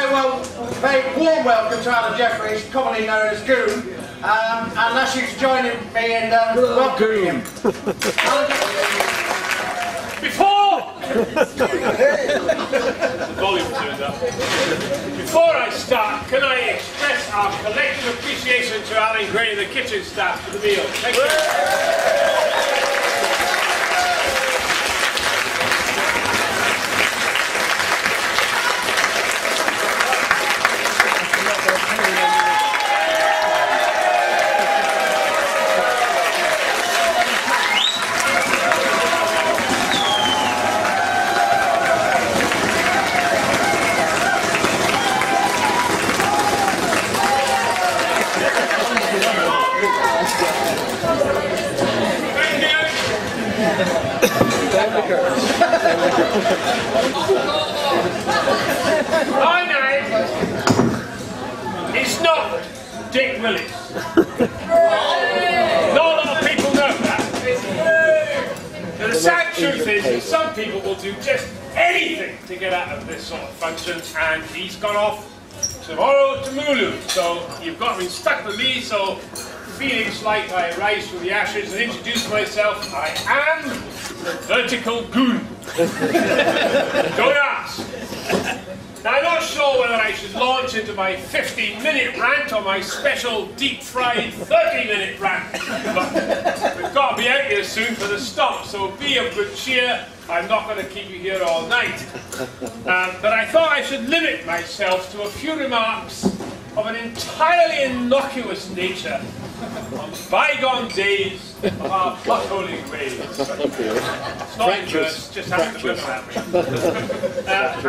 very warm welcome to Alan Jeffries, commonly known as Goon, and Lashy's joining me in welcoming him. Before I start, can I express our collective appreciation to Alan Gray and the kitchen staff for the meal? Thank you. My name is not Dick Willis. Not a lot of people know that. Now, the sad truth is that some people will do just anything to get out of this sort of function, and he's gone off tomorrow to Mulu. So you've got me stuck with me, so feeling like I rise from the ashes and introduce myself. I am the vertical Goon. Don't ask. Now, I'm not sure whether I should launch into my 15-minute rant or my special deep-fried 30-minute rant. But we've got to be out here soon for the stop, so be of good cheer. I'm not going to keep you here all night. But I thought I should limit myself to a few remarks of an entirely innocuous nature on bygone days of our potholing ways. It's not inverse, just happens to look that way.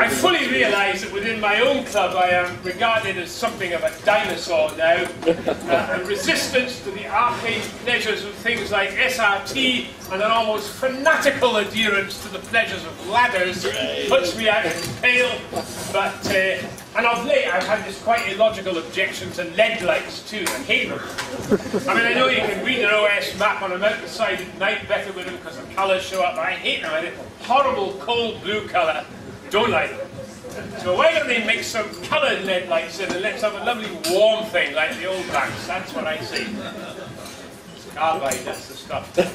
I fully realise that within my own club I am regarded as something of a dinosaur now, and resistance to the arcane pleasures of things like SRT and an almost fanatical adherence to the pleasures of ladders puts me out in pale, but and of late I've had this quite illogical objection to LED lights too. I hate them. I mean, I know you can read an OS map on a mountainside at night better with them because the colours show up, but I hate them. I hate horrible cold blue colour. Don't like them. So why don't they make some coloured LED lights in and let's have a lovely warm thing like the old lamps? That's what I say. Carbide, that's the stuff. You'd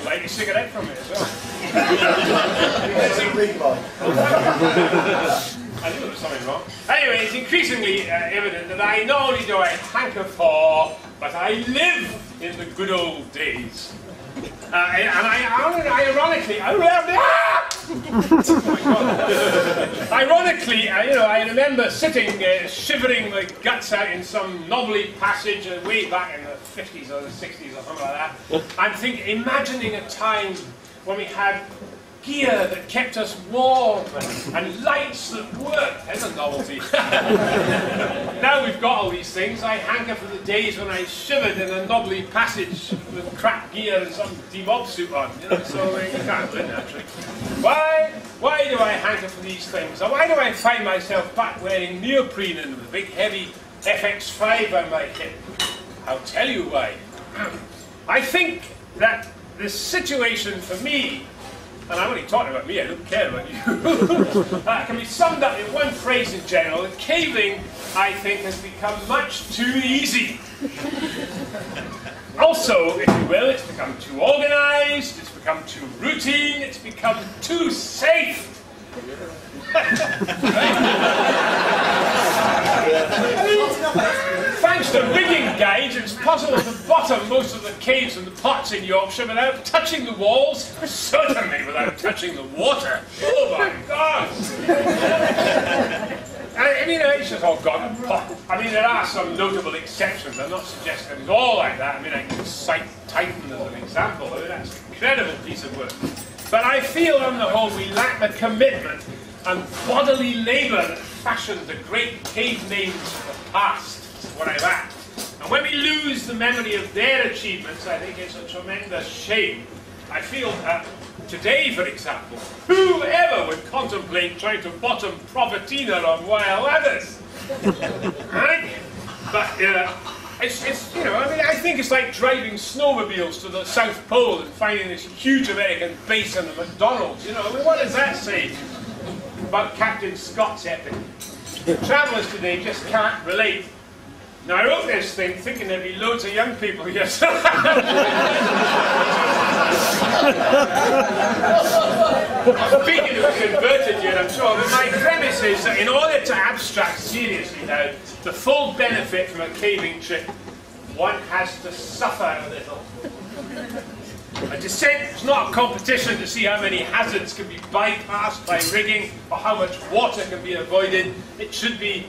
like a cigarette from it as well. I knew there was something wrong. Anyway, it's increasingly evident that I not only do I hanker for, but I live in the good old days. And ironically, I remember sitting, shivering my guts out in some novelty passage way back in the 50s or the 60s or something like that. I'm imagining a time when we had gear that kept us warm and lights that worked. There's a novelty. Now we've got all these things, I hanker for the days when I shivered in a knobbly passage with crap gear and some demob suit on. You know, so you can't win, actually. Why do I hanker for these things? Or why do I find myself back wearing neoprene and with a big heavy FX5 on my hip? I'll tell you why. I think that the situation for me, and I'm only talking about me, I don't care about you, can be summed up in one phrase in general. That caving, I think, has become much too easy. Also, if you will, it's become too organised, it's become too routine, it's become too safe. Thanks to rigging guides, it's possible to bottom most of the caves and the pots in Yorkshire without touching the walls, certainly without touching the water. Oh my God! I mean, it's just all gone and pot. I mean, there are some notable exceptions. I'm not suggesting it's all like that. I mean, I can cite Titan as an example. I mean, that's an incredible piece of work. But I feel, on the whole, we lack the commitment and bodily labour that fashioned the great cave names of the past, where I'm at. And when we lose the memory of their achievements, I think it's a tremendous shame. I feel today, for example, whoever would contemplate trying to bottom Provatina on wire ladders? Right? But It's, you know, I mean, I think it's like driving snowmobiles to the South Pole and finding this huge American base on the McDonald's, you know. I mean, what does that say about Captain Scott's epic? Travellers today just can't relate. Now, I wrote this thing thinking there'd be loads of young people here. Speaking of converted yet, I'm sure, but my premise is that in order to abstract seriously now the full benefit from a caving trip, one has to suffer a little. A descent is not a competition to see how many hazards can be bypassed by rigging or how much water can be avoided. It should be,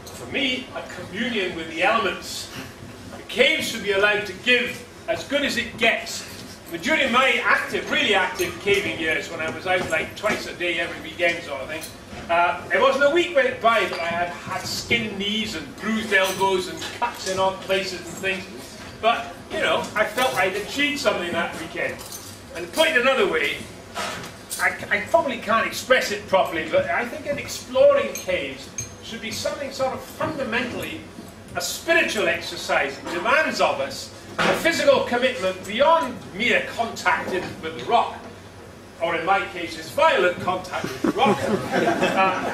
for me, a communion with the elements. The caves should be allowed to give as good as it gets. But during my really active caving years, when I was out like twice a day every weekend sort of thing, there wasn't a week went by that I had skinned knees and bruised elbows and cuts in odd places and things. But, you know, I felt I'd achieved something that weekend. And to put it another way, I probably can't express it properly, but I think in exploring caves should be something sort of fundamentally a spiritual exercise. It demands of us a physical commitment beyond mere contact with the rock, or in my case, it's violent contact with the rock.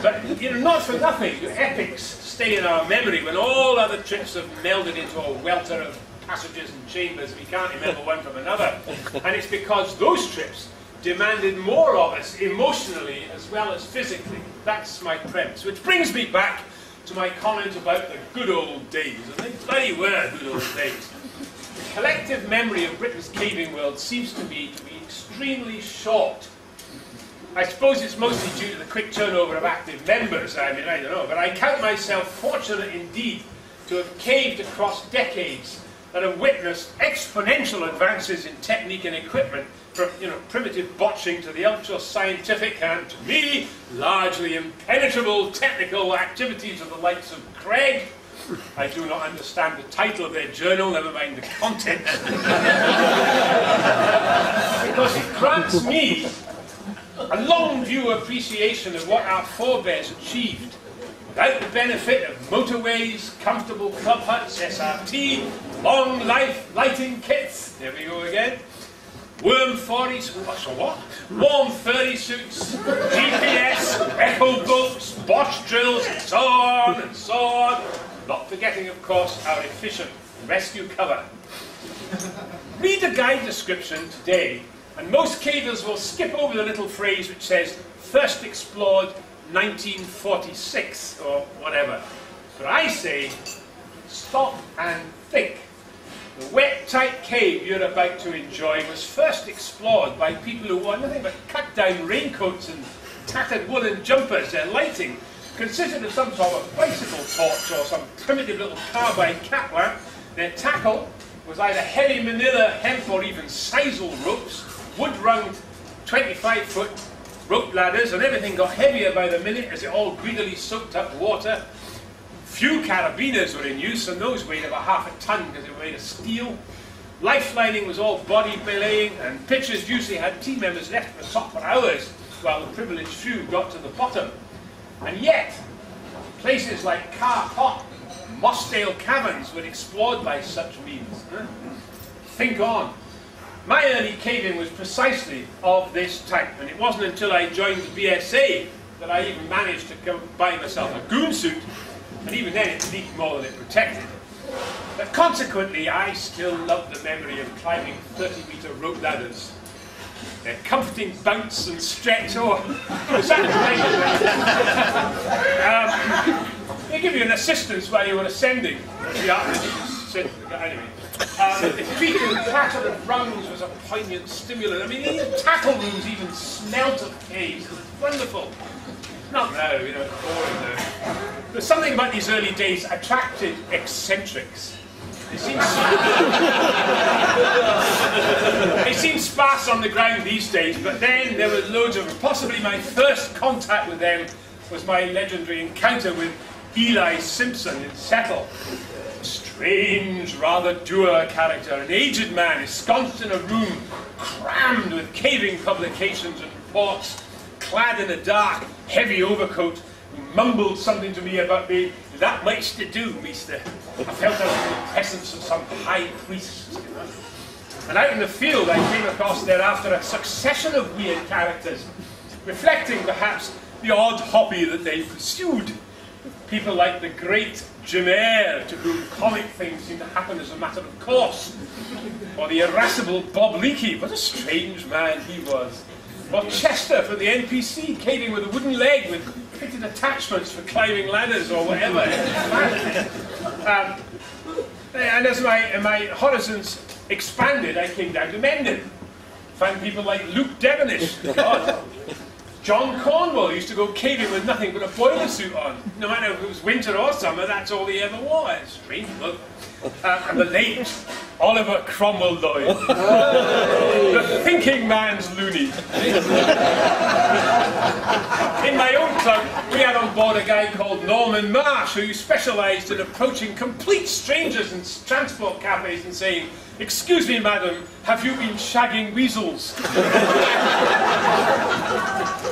But you know, not for nothing, the epics stay in our memory when all other trips have melded into a welter of passages and chambers. We can't remember one from another. And it's because those trips demanded more of us emotionally as well as physically. That's my premise. Which brings me back to my comment about the good old days. And they bloody were good old days. The collective memory of Britain's caving world seems to me to be extremely short. I suppose it's mostly due to the quick turnover of active members. I mean, I don't know. But I count myself fortunate indeed to have caved across decades that have witnessed exponential advances in technique and equipment, from primitive botching to the ultra-scientific and, to me, largely impenetrable technical activities of the likes of Craig. I do not understand the title of their journal, never mind the content. Because it grants me a long view appreciation of what our forebears achieved without the benefit of motorways, comfortable club huts, SRT, long life lighting kits, there we go again, warm 30 suits, GPS, echo books, Bosch drills, and so on and so on. Not forgetting, of course, our efficient rescue cover. Read the guide description today, and most cavers will skip over the little phrase which says, first explored 1946, or whatever. But I say, stop and think. The wet, tight cave you're about to enjoy was first explored by people who wore nothing but cut-down raincoats and tattered woolen jumpers. Their lighting consisted of some sort of bicycle torch or some primitive little carbide cat lamp. Their tackle was either heavy manila, hemp, or even sisal ropes, wood-runged 25-foot rope ladders, and everything got heavier by the minute as it all greedily soaked up water. Few carabiners were in use, and those weighed about half a ton because they were made of steel. Lifelining was all body belaying, and pitchers usually had team members left at the top for hours while the privileged few got to the bottom. And yet, places like Car Pot, Mossdale Caverns were explored by such means. Think on. My early caving was precisely of this type, and it wasn't until I joined the BSA that I even managed to come buy myself a Goon suit, and even then it leaked more than it protected. But consequently, I still love the memory of climbing 30-meter rope ladders. Their comforting bounce and stretch, they give you an assistance while you were ascending. The artist said, anyway. The creak and clatter of rungs was a poignant stimulant. I mean, these tackle rooms even smelt of caves. It was wonderful. Not now, you know, boring now. There's something about these early days attracted eccentrics. They seem sparse on the ground these days, but then there were loads of them. Possibly my first contact with them was my legendary encounter with Eli Simpson in Settle. A strange, rather dour character, an aged man ensconced in a room crammed with caving publications and reports, clad in a dark, heavy overcoat, who mumbled something to me about the That much to do, mister. I felt I was in the presence of some high priest. And out in the field I came across thereafter a succession of weird characters, reflecting perhaps the odd hobby that they pursued. People like the great Jim Eyre, to whom comic things seem to happen as a matter of course. Or the irascible Bob Leakey, what a strange man he was. Or Chester from the NPC, caving with a wooden leg with fitted attachments for climbing ladders or whatever. And as my horizons expanded, I came down to Mendon. Found people like Luke Devonish, God. John Cornwall used to go caving with nothing but a boiler suit on. No matter if it was winter or summer, that's all he ever wore. Strange look. And the late Oliver Cromwell Lloyd. The thinking man's loony. In my own club, we had on board a guy called Norman Marsh, who specialised in approaching complete strangers in transport cafes and saying, "Excuse me, madam, have you been shagging weasels?"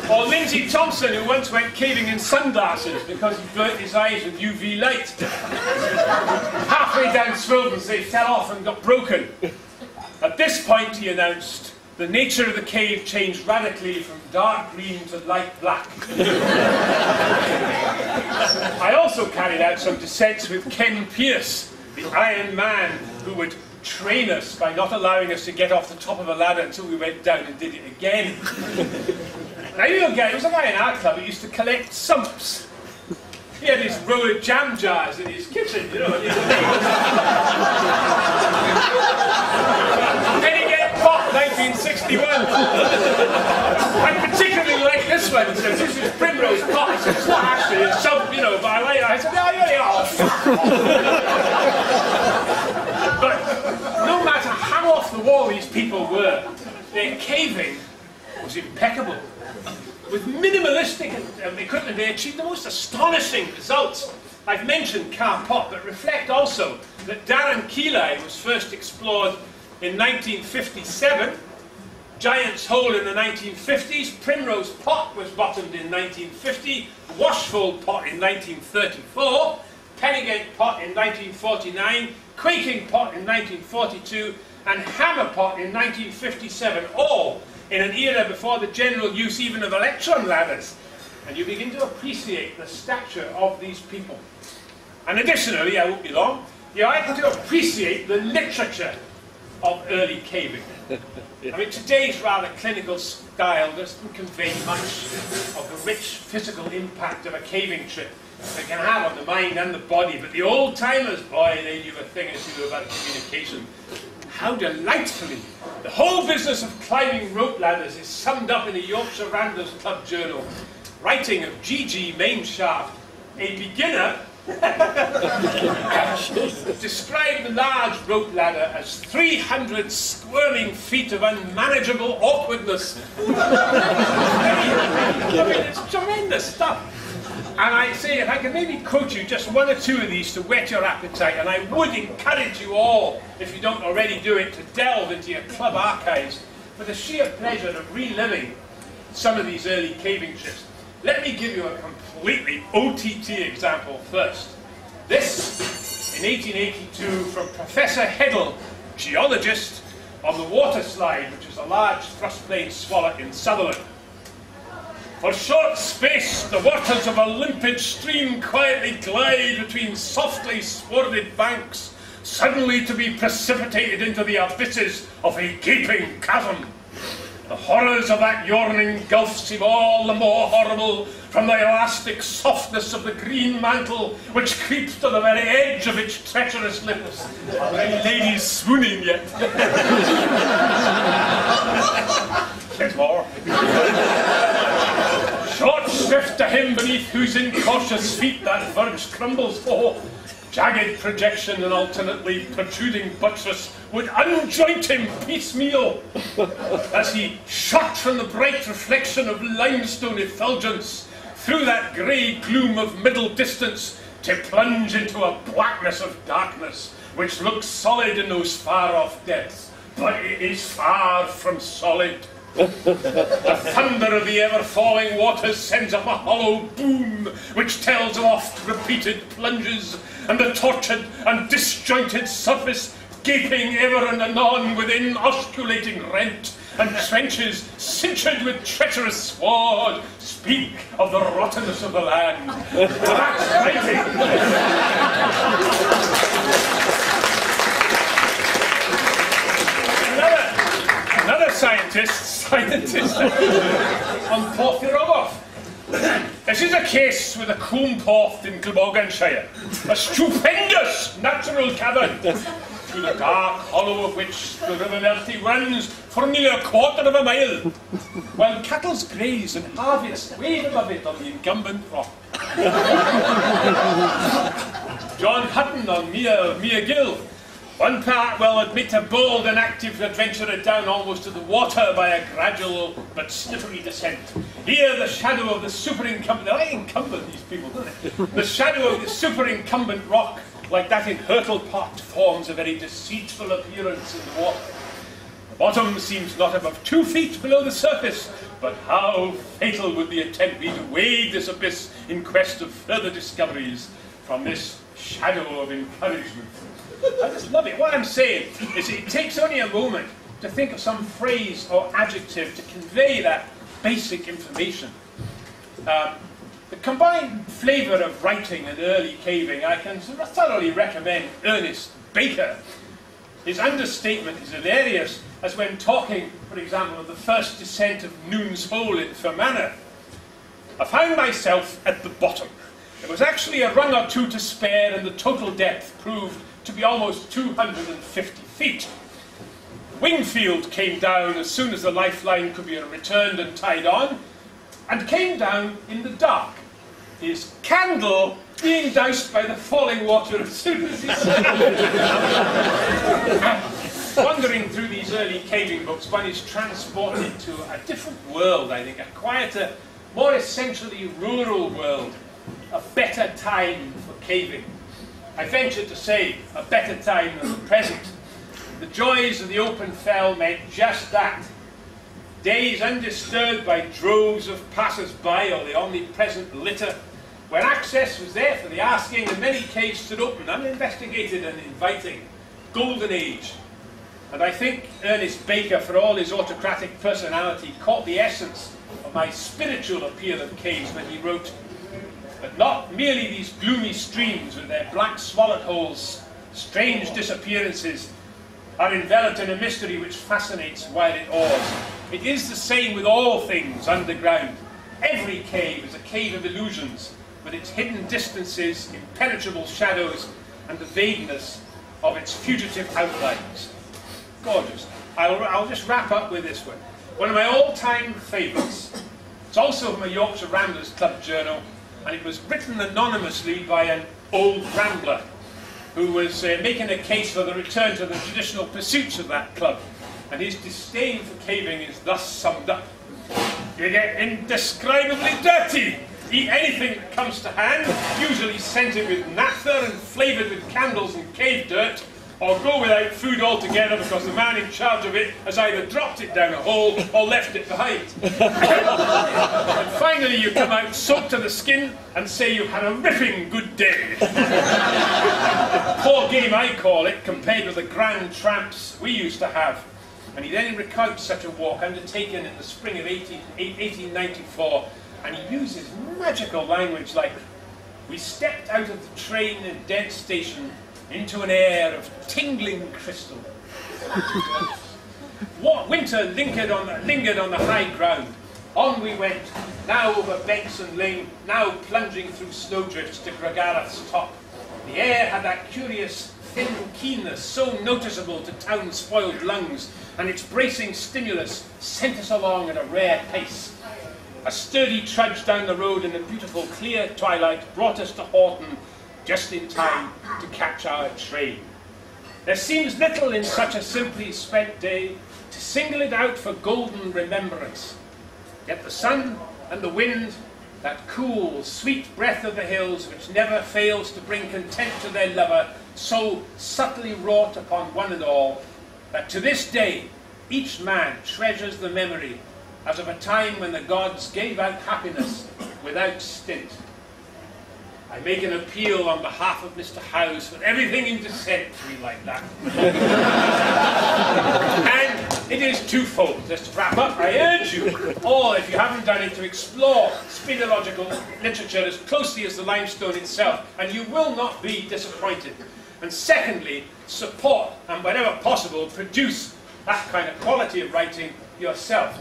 Or Lindsay Thompson, who once went caving in sunglasses because he burnt his eyes with UV light. Halfway down Swildens, they fell off and got broken. At this point, he announced, the nature of the cave changed radically from dark green to light black. I also carried out some descents with Ken Pierce, the Iron Man, who would train us by not allowing us to get off the top of a ladder until we went down and did it again. Now, you know, there was a guy in our club who used to collect sumps. He had his row of jam jars in his kitchen, you know. Pennygate Pot, 1961. I particularly like this one. It says, this is Primrose Pot. I said, it's not actually a sump, you know, but I like it. I said, oh, yeah. But no matter how off the wall these people were, their caving was impeccable. With minimalistic equipment, they achieved the most astonishing results. I've mentioned Car Pot, but reflect also that Darren Keeley was first explored in 1957, Giant's Hole in the 1950s, Primrose Pot was bottomed in 1950, Washful Pot in 1934, Pennygate Pot in 1949, Quaking Pot in 1942, and Hammer Pot in 1957, all in an era before the general use even of electron ladders. And you begin to appreciate the stature of these people. And additionally, I won't be long, you have to appreciate the literature of early caving. I mean, today's rather clinical style doesn't convey much of the rich physical impact of a caving trip that can have on the mind and the body, but the old-timers, boy, they knew a thing or two about communication. How delightfully the whole business of climbing rope ladders is summed up in the Yorkshire Ramblers Club Journal, writing of G.G. Mainshaft, a beginner, described the large rope ladder as 300 squirming feet of unmanageable awkwardness. I mean, it's tremendous stuff. And I say, if I can maybe quote you just one or two of these to whet your appetite, and I would encourage you all, if you don't already do it, to delve into your club archives for the sheer pleasure of reliving some of these early caving trips. Let me give you a completely OTT example first. This, in 1882, from Professor Heddle, geologist, on the water slide, which is a large thrust plane swallow in Sutherland. For short space, the waters of a limpid stream quietly glide between softly swarded banks, suddenly to be precipitated into the abysses of a gaping chasm. The horrors of that yawning gulf seem all the more horrible from the elastic softness of the green mantle which creeps to the very edge of its treacherous lips. Are there any ladies swooning yet? There's more. Short shrift to him beneath whose incautious feet that verge crumbles for. Jagged projection and alternately protruding buttress would unjoint him piecemeal, as he shot from the bright reflection of limestone effulgence through that grey gloom of middle distance to plunge into a blackness of darkness which looks solid in those far-off depths, but it is far from solid. The thunder of the ever-falling waters sends up a hollow boom, which tells of oft-repeated plunges, and the tortured and disjointed surface gaping ever and anon within osculating rent, and trenches cinctured with treacherous sward speak of the rottenness of the land. That's fighting! Another scientist on Porthyrogov. This is a case with a Coombe Porth in Glamorganshire, a stupendous natural cavern, through the dark hollow of which the River Merthy runs for nearly a quarter of a mile, while cattle's graze and harvest wave above it on the incumbent rock. John Hutton on Mere Gill. One part will admit a bold and active adventurer down almost to the water by a gradual but slippery descent. Here the shadow of the superincumbent, they like incumbent, these people, don't they? The shadow of the superincumbent rock, like that in Hurtle Pot, forms a very deceitful appearance in the water. The bottom seems not above 2 feet below the surface, but how fatal would the attempt be to wade this abyss in quest of further discoveries from this shadow of encouragement. I just love it. What I'm saying is it takes only a moment to think of some phrase or adjective to convey that basic information. The combined flavour of writing and early caving, I can thoroughly recommend Ernest Baker. His understatement is hilarious, as when talking, for example, of the first descent of Noon's Hole in Fermanagh. I found myself at the bottom. There was actually a rung or two to spare, and the total depth proved to be almost 250 feet. Wingfield came down as soon as the lifeline could be returned and tied on, and came down in the dark, his candle being doused by the falling water as soon as he wandering through these early caving books, one is transported to a different world, I think, a quieter, more essentially rural world, a better time for caving. I venture to say a better time than the present. The joys of the open fell meant just that. Days undisturbed by droves of passers-by or the omnipresent litter, where access was there for the asking and many caves stood open, uninvestigated and inviting. Golden age. And I think Ernest Baker, for all his autocratic personality, caught the essence of my spiritual appeal of caves when he wrote, "But not merely these gloomy streams with their black swallowed holes, strange disappearances, are enveloped in a mystery which fascinates while it awes. It is the same with all things underground. Every cave is a cave of illusions, with its hidden distances, impenetrable shadows, and the vagueness of its fugitive outlines." Gorgeous. I'll just wrap up with this one. One of my all-time favourites. It's also from a Yorkshire Ramblers Club journal, and it was written anonymously by an old rambler who was making a case for the return to the traditional pursuits of that club. And his disdain for caving is thus summed up. "You get indescribably dirty. Eat anything that comes to hand, usually scented with naphtha and flavoured with candles and cave dirt, or go without food altogether because the man in charge of it has either dropped it down a hole or left it behind. And finally you come out soaked to the skin and say you've had a ripping good day." Poor game, I call it, compared with the grand tramps we used to have. And he then recounts such a walk undertaken in the spring of 1894, and he uses magical language like, "We stepped out of the train in Dent Station into an air of tingling crystal. What winter lingered on the high ground. On we went, now over banks and lane, now plunging through snowdrifts to Gregareth's top. The air had that curious thin keenness so noticeable to town-spoiled lungs, and its bracing stimulus sent us along at a rare pace. A sturdy trudge down the road in a beautiful clear twilight brought us to Horton just in time to catch our train. There seems little in such a simply spent day to single it out for golden remembrance. Yet the sun and the wind, that cool, sweet breath of the hills which never fails to bring content to their lover, so subtly wrought upon one and all, that to this day each man treasures the memory as of a time when the gods gave out happiness without stint. I make an appeal on behalf of Mr. Howes for everything in dissent to be like that. And it is twofold. Just to wrap up, I urge you all, if you haven't done it, to explore speleological literature as closely as the limestone itself, and you will not be disappointed. And secondly, support, and whenever possible, produce that kind of quality of writing yourself.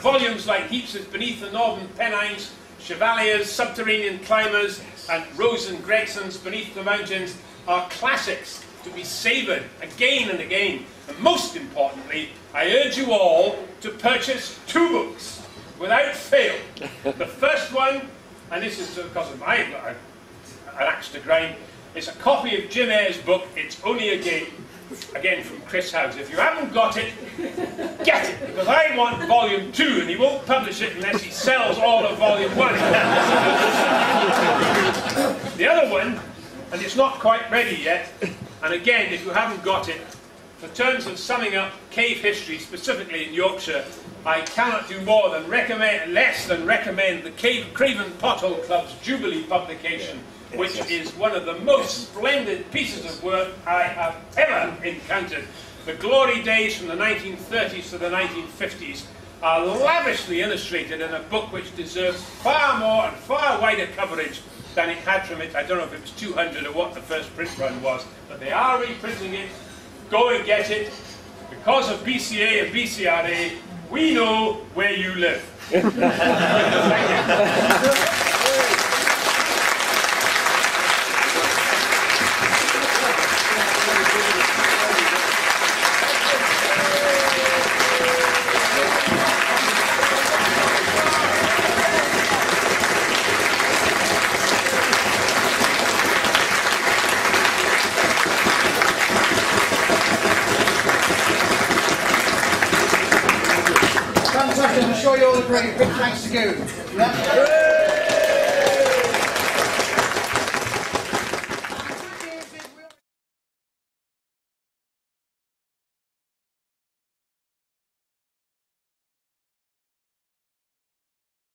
Volumes like Heaps is Beneath the Northern Pennines, Chevaliers, Subterranean Climbers, and Rose and Gregson's Beneath the Mountains are classics to be savoured again and again. And most importantly, I urge you all to purchase 2 books without fail. The first one, and this is because of an axe to grind, it's a copy of Jim Eyre's book, It's Only a Game, again from Chris Howes. If you haven't got it, get it, because I want volume 2, and he won't publish it unless he sells all of volume 1. The other one, and it's not quite ready yet, and again, if you haven't got it, for terms of summing up cave history, specifically in Yorkshire, I cannot do more than less than recommend the Craven Pothole Club's Jubilee publication, which is one of the most splendid pieces of work I have ever encountered. The glory days from the 1930s to the 1950s are lavishly illustrated in a book which deserves far more and far wider coverage than it had from it. I don't know if it was 200 or what the first print run was, but they are reprinting it. Go and get it. Because of BCA and BCRA, we know where you live. Thank you. Fantastic, I'm sure you all agree. Big thanks to Goon. Yeah?